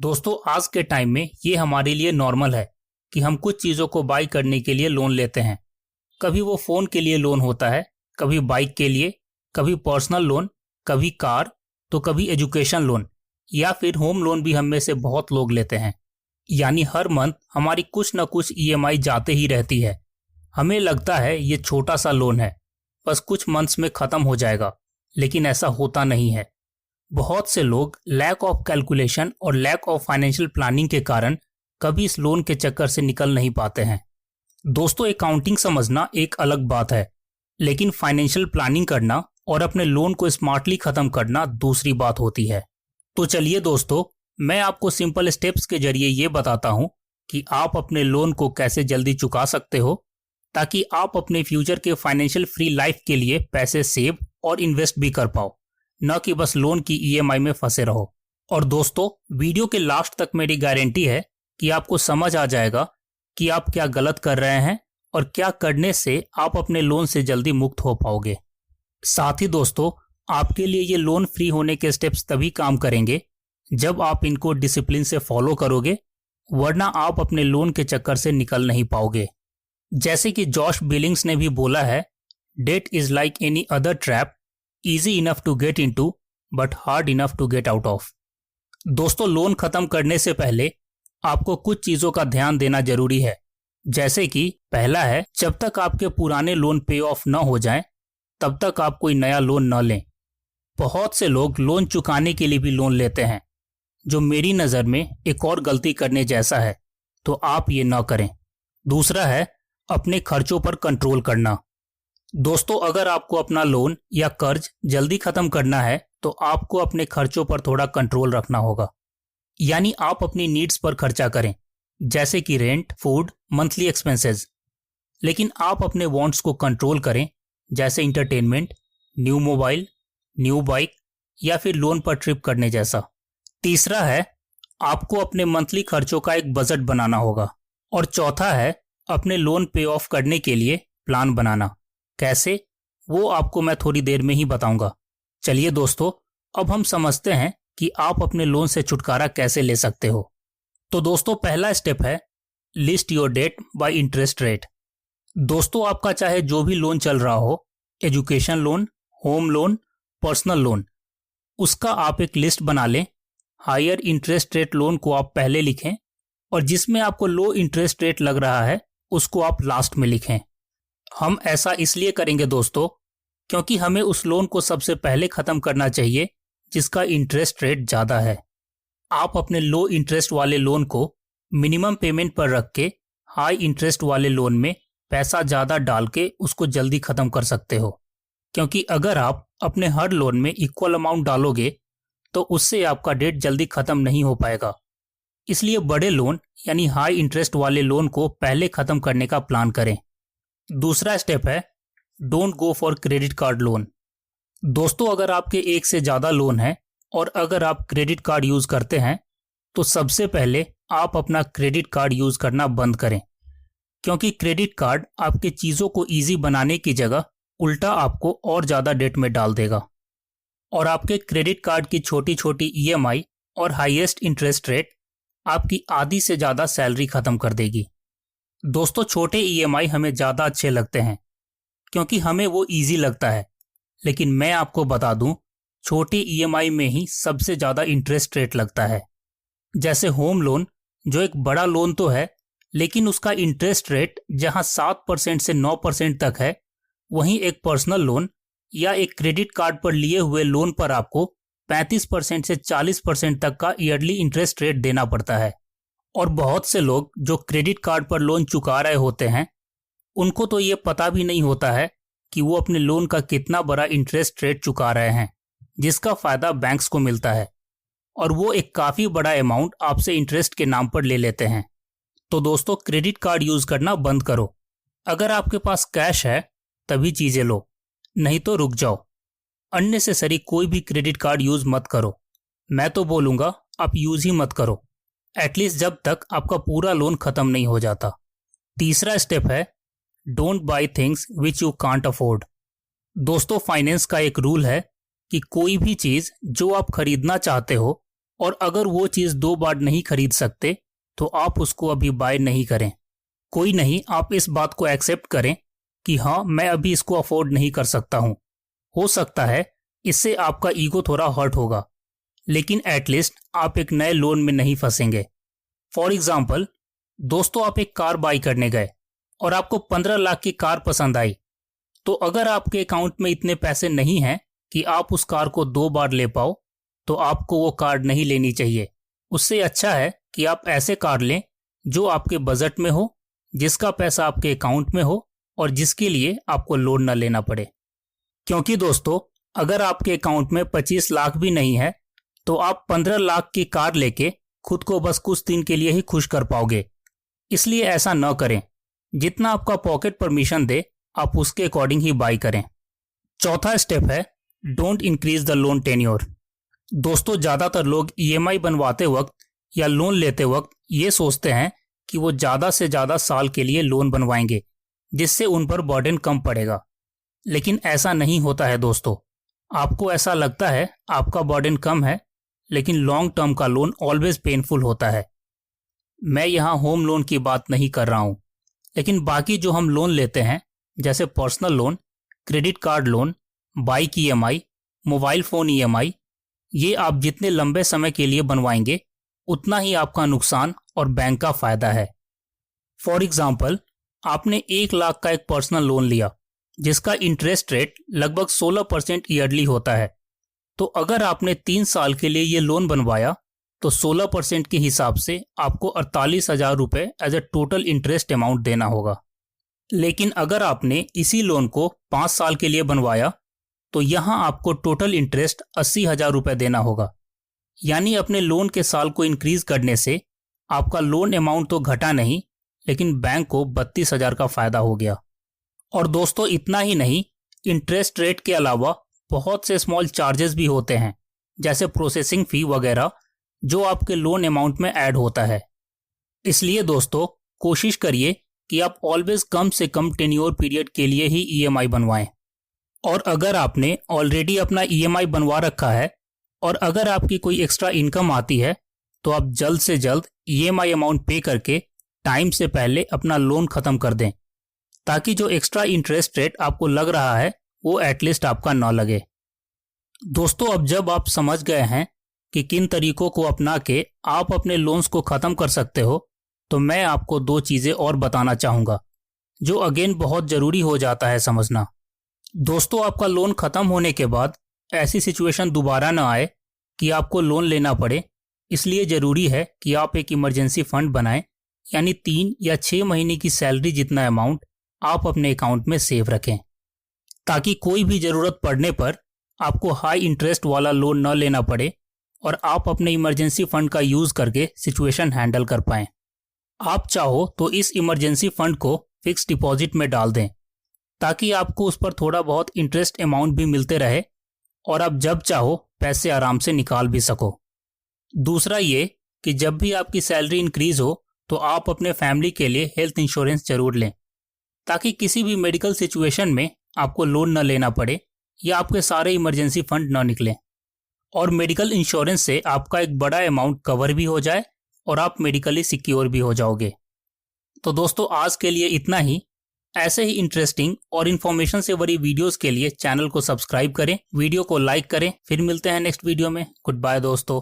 दोस्तों आज के टाइम में ये हमारे लिए नॉर्मल है कि हम कुछ चीज़ों को बाई करने के लिए लोन लेते हैं। कभी वो फ़ोन के लिए लोन होता है, कभी बाइक के लिए, कभी पर्सनल लोन, कभी कार, तो कभी एजुकेशन लोन या फिर होम लोन भी हम में से बहुत लोग लेते हैं। यानी हर मंथ हमारी कुछ न कुछ ईएमआई जाते ही रहती है। हमें लगता है ये छोटा सा लोन है, बस कुछ मंथ्स में ख़त्म हो जाएगा, लेकिन ऐसा होता नहीं है। बहुत से लोग लैक ऑफ कैलकुलेशन और लैक ऑफ फाइनेंशियल प्लानिंग के कारण कभी इस लोन के चक्कर से निकल नहीं पाते हैं। दोस्तों अकाउंटिंग समझना एक अलग बात है, लेकिन फाइनेंशियल प्लानिंग करना और अपने लोन को स्मार्टली खत्म करना दूसरी बात होती है। तो चलिए दोस्तों, मैं आपको सिंपल स्टेप्स के जरिए ये बताता हूँ कि आप अपने लोन को कैसे जल्दी चुका सकते हो, ताकि आप अपने फ्यूचर के फाइनेंशियल फ्री लाइफ के लिए पैसे सेव और इन्वेस्ट भी कर पाओ, न कि बस लोन की ईएमआई में फंसे रहो। और दोस्तों वीडियो के लास्ट तक मेरी गारंटी है कि आपको समझ आ जाएगा कि आप क्या गलत कर रहे हैं और क्या करने से आप अपने लोन से जल्दी मुक्त हो पाओगे। साथ ही दोस्तों, आपके लिए ये लोन फ्री होने के स्टेप्स तभी काम करेंगे जब आप इनको डिसिप्लिन से फॉलो करोगे, वरना आप अपने लोन के चक्कर से निकल नहीं पाओगे। जैसे कि जॉश बिलिंग्स ने भी बोला है, debt is like any other trap, easy enough to get into but hard enough to get out of. दोस्तों लोन खत्म करने से पहले आपको कुछ चीजों का ध्यान देना जरूरी है। जैसे कि पहला है, जब तक आपके पुराने लोन पे ऑफ न हो जाएं, तब तक आप कोई नया लोन न लें। बहुत से लोग लोन चुकाने के लिए भी लोन लेते हैं, जो मेरी नज़र में एक और गलती करने जैसा है, तो आप ये न करें। दूसरा है अपने खर्चों पर कंट्रोल करना। दोस्तों अगर आपको अपना लोन या कर्ज जल्दी खत्म करना है, तो आपको अपने खर्चों पर थोड़ा कंट्रोल रखना होगा। यानी आप अपनी नीड्स पर खर्चा करें, जैसे कि रेंट, फूड, मंथली एक्सपेंसेस, लेकिन आप अपने वांट्स को कंट्रोल करें, जैसे entertainment, new mobile, new bike या फिर लोन पर ट्रिप करने जैसा। तीसरा है आपको अपने मंथली खर्चों का एक बजट बनाना होगा। और चौथा है अपने लोन पे ऑफ करने के लिए प्लान बनाना। कैसे, वो आपको मैं थोड़ी देर में ही बताऊंगा। चलिए दोस्तों, अब हम समझते हैं कि आप अपने लोन से छुटकारा कैसे ले सकते हो। तो दोस्तों पहला स्टेप है list your debt by interest rate. दोस्तों आपका चाहे जो भी लोन चल रहा हो, education loan, home loan, personal loan, उसका आप एक लिस्ट बना लें। हायर इंटरेस्ट रेट लोन को आप पहले लिखें और जिसमें आपको लो इंटरेस्ट रेट लग रहा है उसको आप लास्ट में लिखें। हम ऐसा इसलिए करेंगे दोस्तों, क्योंकि हमें उस लोन को सबसे पहले ख़त्म करना चाहिए जिसका इंटरेस्ट रेट ज़्यादा है। आप अपने लो इंटरेस्ट वाले लोन को मिनिमम पेमेंट पर रख के हाई इंटरेस्ट वाले लोन में पैसा ज़्यादा डाल के उसको जल्दी ख़त्म कर सकते हो। क्योंकि अगर आप अपने हर लोन में इक्वल अमाउंट डालोगे तो उससे आपका डेट जल्दी ख़त्म नहीं हो पाएगा। इसलिए बड़े लोन यानी हाई इंटरेस्ट वाले लोन को पहले ख़त्म करने का प्लान करें। दूसरा स्टेप है don't go for credit card loan. दोस्तों अगर आपके एक से ज़्यादा लोन है और अगर आप क्रेडिट कार्ड यूज़ करते हैं, तो सबसे पहले आप अपना क्रेडिट कार्ड यूज़ करना बंद करें। क्योंकि क्रेडिट कार्ड आपके चीज़ों को ईजी बनाने की जगह उल्टा आपको और ज़्यादा डेट में डाल देगा और आपके क्रेडिट कार्ड की छोटी छोटी ईएमआई और हाईएस्ट इंटरेस्ट रेट आपकी आधी से ज़्यादा सैलरी ख़त्म कर देगी। दोस्तों छोटे ईएमआई हमें ज़्यादा अच्छे लगते हैं क्योंकि हमें वो ईजी लगता है, लेकिन मैं आपको बता दूं, छोटे ईएमआई में ही सबसे ज़्यादा इंटरेस्ट रेट लगता है। जैसे होम लोन, जो एक बड़ा लोन तो है, लेकिन उसका इंटरेस्ट रेट जहां 7% से 9% तक है, वहीं एक पर्सनल लोन या एक क्रेडिट कार्ड पर लिए हुए लोन पर आपको 35% से 40% तक का ईयरली इंटरेस्ट रेट देना पड़ता है। और बहुत से लोग जो क्रेडिट कार्ड पर लोन चुका रहे होते हैं, उनको तो ये पता भी नहीं होता है कि वो अपने लोन का कितना बड़ा इंटरेस्ट रेट चुका रहे हैं, जिसका फ़ायदा बैंक्स को मिलता है और वो एक काफ़ी बड़ा अमाउंट आपसे इंटरेस्ट के नाम पर ले लेते हैं। तो दोस्तों क्रेडिट कार्ड यूज़ करना बंद करो। अगर आपके पास कैश है तभी चीज़ें लो, नहीं तो रुक जाओ। अननेसेसरी कोई भी क्रेडिट कार्ड यूज़ मत करो। मैं तो बोलूँगा आप यूज़ ही मत करो, एटलीस्ट जब तक आपका पूरा लोन ख़त्म नहीं हो जाता। तीसरा स्टेप है don't buy things which you can't afford. दोस्तों फाइनेंस का एक रूल है कि कोई भी चीज़ जो आप खरीदना चाहते हो और अगर वो चीज़ 2 बार नहीं खरीद सकते तो आप उसको अभी बाय नहीं करें। कोई नहीं, आप इस बात को एक्सेप्ट करें कि हाँ, मैं अभी इसको अफोर्ड नहीं कर सकता हूँ। हो सकता है इससे आपका ईगो थोड़ा हर्ट होगा, लेकिन एटलीस्ट आप एक नए लोन में नहीं फंसेंगे। फॉर एग्जाम्पल, दोस्तों, आप एक कार बाई करने गए और आपको 15 लाख की कार पसंद आई। तो अगर आपके अकाउंट में इतने पैसे नहीं हैं कि आप उस कार को 2 बार ले पाओ, तो आपको वो कार नहीं लेनी चाहिए। उससे अच्छा है कि आप ऐसे कार लें जो आपके बजट में हो, जिसका पैसा आपके अकाउंट में हो और जिसके लिए आपको लोन न लेना पड़े। क्योंकि दोस्तों, अगर आपके अकाउंट में 25 लाख भी नहीं है तो आप 15 लाख की कार लेके खुद को बस कुछ दिन के लिए ही खुश कर पाओगे। इसलिए ऐसा न करें। जितना आपका पॉकेट परमिशन दे, आप उसके अकॉर्डिंग ही बाई करें। चौथा स्टेप है don't increase the loan tenure. दोस्तों, ज़्यादातर लोग ईएमआई बनवाते वक्त या लोन लेते वक्त ये सोचते हैं कि वो ज़्यादा से ज़्यादा साल के लिए लोन बनवाएंगे, जिससे उन पर बर्डन कम पड़ेगा। लेकिन ऐसा नहीं होता है दोस्तों। आपको ऐसा लगता है आपका बर्डन कम है, लेकिन लॉन्ग टर्म का लोन ऑलवेज पेनफुल होता है। मैं यहाँ होम लोन की बात नहीं कर रहा हूँ, लेकिन बाकी जो हम लोन लेते हैं, जैसे personal loan, credit card loan, bike EMI, mobile phone EMI, ये आप जितने लंबे समय के लिए बनवाएंगे उतना ही आपका नुकसान और बैंक का फ़ायदा है। फॉर एग्जाम्पल, आपने 1 लाख का एक पर्सनल लोन लिया जिसका इंटरेस्ट रेट लगभग 16% ईयरली होता है। तो अगर आपने 3 साल के लिए ये लोन बनवाया तो 16% के हिसाब से आपको 48,000 रुपये as a total interest amount देना होगा। लेकिन अगर आपने इसी लोन को 5 साल के लिए बनवाया तो यहाँ आपको टोटल इंटरेस्ट 80,000 रुपये देना होगा। यानी अपने लोन के साल को इंक्रीज करने से आपका लोन अमाउंट तो घटा नहीं, लेकिन बैंक को 32,000 का फायदा हो गया। और दोस्तों, इतना ही नहीं, इंटरेस्ट रेट के अलावा बहुत से स्मॉल चार्जेस भी होते हैं, जैसे प्रोसेसिंग फ़ी वगैरह, जो आपके लोन अमाउंट में ऐड होता है। इसलिए दोस्तों, कोशिश करिए कि आप ऑलवेज कम से कम टेन्योर पीरियड के लिए ही ईएमआई बनवाएं। और अगर आपने ऑलरेडी अपना ईएमआई बनवा रखा है और अगर आपकी कोई एक्स्ट्रा इनकम आती है, तो आप जल्द से जल्द ईएमआई अमाउंट पे करके टाइम से पहले अपना लोन ख़त्म कर दें, ताकि जो एक्स्ट्रा इंटरेस्ट रेट आपको लग रहा है वो एटलीस्ट आपका ना लगे। दोस्तों, अब जब आप समझ गए हैं कि किन तरीकों को अपना के आप अपने लोन्स को ख़त्म कर सकते हो, तो मैं आपको 2 चीज़ें और बताना चाहूँगा, जो अगेन बहुत ज़रूरी हो जाता है समझना। दोस्तों, आपका लोन ख़त्म होने के बाद ऐसी सिचुएशन दोबारा ना आए कि आपको लोन लेना पड़े, इसलिए ज़रूरी है कि आप एक इमरजेंसी फ़ंड बनाएं, यानी 3 या 6 महीने की सैलरी जितना अमाउंट आप अपने अकाउंट में सेव रखें, ताकि कोई भी ज़रूरत पड़ने पर आपको हाई इंटरेस्ट वाला लोन न लेना पड़े और आप अपने इमरजेंसी फ़ंड का यूज़ करके सिचुएशन हैंडल कर पाएँ। आप चाहो तो इस इमरजेंसी फ़ंड को फिक्स डिपॉजिट में डाल दें, ताकि आपको उस पर थोड़ा बहुत इंटरेस्ट अमाउंट भी मिलते रहे और आप जब चाहो पैसे आराम से निकाल भी सको। दूसरा ये कि जब भी आपकी सैलरी इंक्रीज़ हो तो आप अपने फैमिली के लिए हेल्थ इंश्योरेंस ज़रूर लें, ताकि किसी भी मेडिकल सिचुएशन में आपको लोन न लेना पड़े या आपके सारे इमरजेंसी फंड न निकलें। और मेडिकल इंश्योरेंस से आपका एक बड़ा अमाउंट कवर भी हो जाए और आप मेडिकली सिक्योर भी हो जाओगे। तो दोस्तों, आज के लिए इतना ही। ऐसे ही इंटरेस्टिंग और इन्फॉर्मेशन से भरी वीडियोस के लिए चैनल को सब्सक्राइब करें, वीडियो को लाइक करें। फिर मिलते हैं नेक्स्ट वीडियो में। गुड बाय दोस्तों।